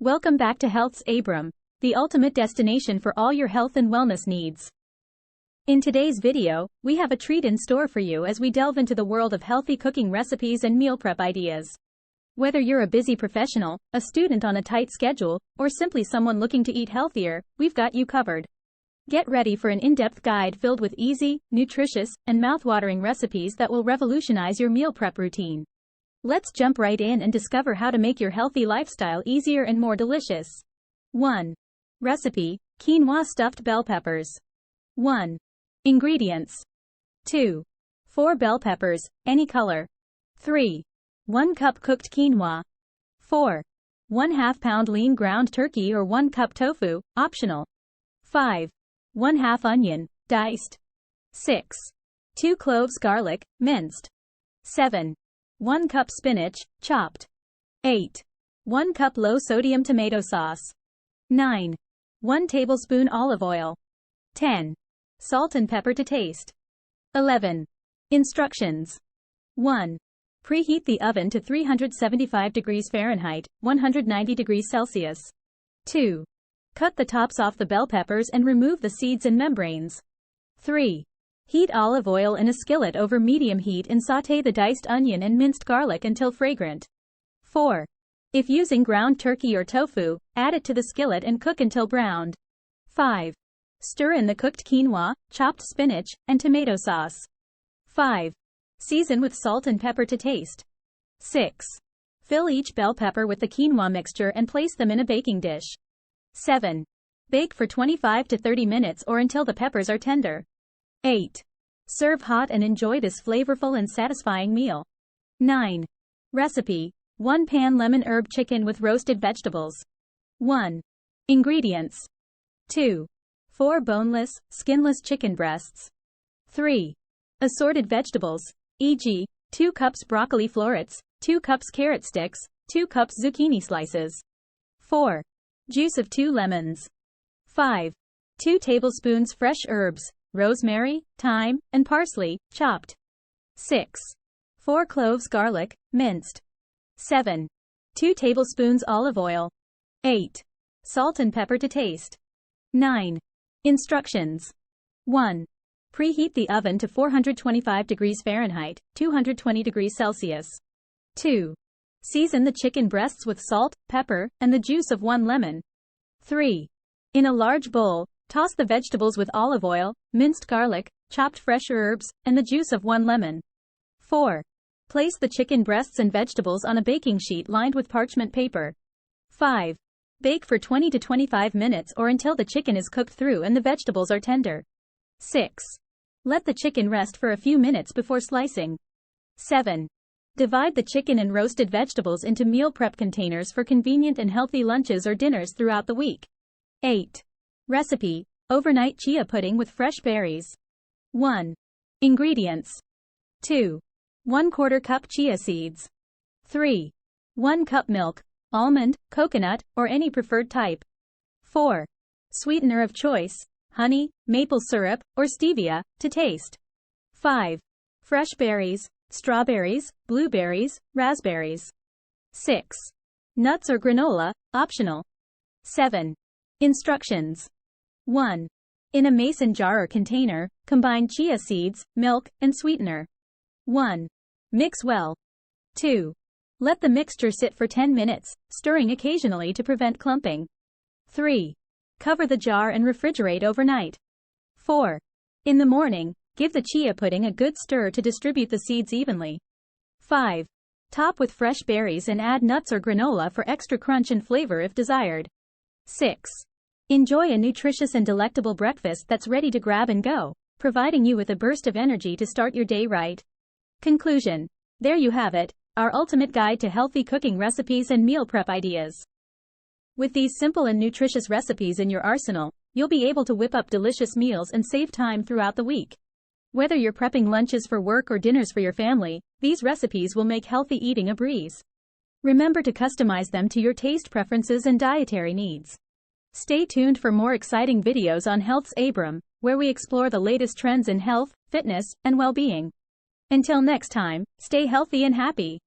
Welcome back to Healthsabram, the ultimate destination for all your health and wellness needs. In today's video, we have a treat in store for you as we delve into the world of healthy cooking recipes and meal prep ideas. Whether you're a busy professional, a student on a tight schedule, or simply someone looking to eat healthier, we've got you covered. Get ready for an in-depth guide filled with easy, nutritious, and mouthwatering recipes that will revolutionize your meal prep routine. Let's jump right in and discover how to make your healthy lifestyle easier and more delicious. 1. Recipe: quinoa stuffed bell peppers. 1. Ingredients: 2. 4 bell peppers, any color. 3. 1 cup cooked quinoa. 4. 1/2 pound lean ground turkey or 1 cup tofu, optional. 5. 1/2 onion, diced. 6. 2 cloves garlic, minced. 7. 1 cup spinach, chopped. 8. 1 cup low-sodium tomato sauce. 9. 1 tablespoon olive oil. 10. Salt and pepper to taste. 11. Instructions. 1. Preheat the oven to 375 degrees Fahrenheit, 190 degrees Celsius. 2. Cut the tops off the bell peppers and remove the seeds and membranes. 3. Heat olive oil in a skillet over medium heat and sauté the diced onion and minced garlic until fragrant. 4. If using ground turkey or tofu, add it to the skillet and cook until browned. 5. Stir in the cooked quinoa, chopped spinach, and tomato sauce. 5. Season with salt and pepper to taste. 6. Fill each bell pepper with the quinoa mixture and place them in a baking dish. 7. Bake for 25 to 30 minutes or until the peppers are tender. 8. Serve hot and enjoy this flavorful and satisfying meal. 9. Recipe: 1 pan lemon herb chicken with roasted vegetables. 1. Ingredients: 2. 4 boneless, skinless chicken breasts. 3. Assorted vegetables, e.g., 2 cups broccoli florets, 2 cups carrot sticks, 2 cups zucchini slices. 4. Juice of 2 lemons. 5. 2 tablespoons fresh herbs, rosemary, thyme, and parsley, chopped. 6. 4 cloves garlic, minced. 7. 2 tablespoons olive oil. 8. Salt and pepper to taste. 9. Instructions. 1. Preheat the oven to 425 degrees Fahrenheit, 220 degrees Celsius. 2. Season the chicken breasts with salt, pepper, and the juice of 1 lemon. 3. In a large bowl, toss the vegetables with olive oil, minced garlic, chopped fresh herbs, and the juice of 1 lemon. 4. Place the chicken breasts and vegetables on a baking sheet lined with parchment paper. 5. Bake for 20 to 25 minutes or until the chicken is cooked through and the vegetables are tender. 6. Let the chicken rest for a few minutes before slicing. 7. Divide the chicken and roasted vegetables into meal prep containers for convenient and healthy lunches or dinners throughout the week. 8. Recipe: overnight chia pudding with fresh berries. 1. Ingredients: 2. 1/4 cup chia seeds. 3. 1 cup milk, almond, coconut, or any preferred type. 4. Sweetener of choice: honey, maple syrup, or stevia, to taste. 5. Fresh berries: strawberries, blueberries, raspberries. 6. Nuts or granola, optional. 7. Instructions. 1. In a mason jar or container, combine chia seeds, milk, and sweetener. 1. Mix well. 2. Let the mixture sit for 10 minutes, stirring occasionally to prevent clumping. 3. Cover the jar and refrigerate overnight. 4. In the morning, give the chia pudding a good stir to distribute the seeds evenly. 5. Top with fresh berries and add nuts or granola for extra crunch and flavor if desired. 6. Enjoy a nutritious and delectable breakfast that's ready to grab and go, providing you with a burst of energy to start your day right. Conclusion. There you have it, our ultimate guide to healthy cooking recipes and meal prep ideas. With these simple and nutritious recipes in your arsenal, you'll be able to whip up delicious meals and save time throughout the week. Whether you're prepping lunches for work or dinners for your family, these recipes will make healthy eating a breeze. Remember to customize them to your taste preferences and dietary needs. Stay tuned for more exciting videos on Healthsabram, where we explore the latest trends in health, fitness, and well-being. Until next time, stay healthy and happy.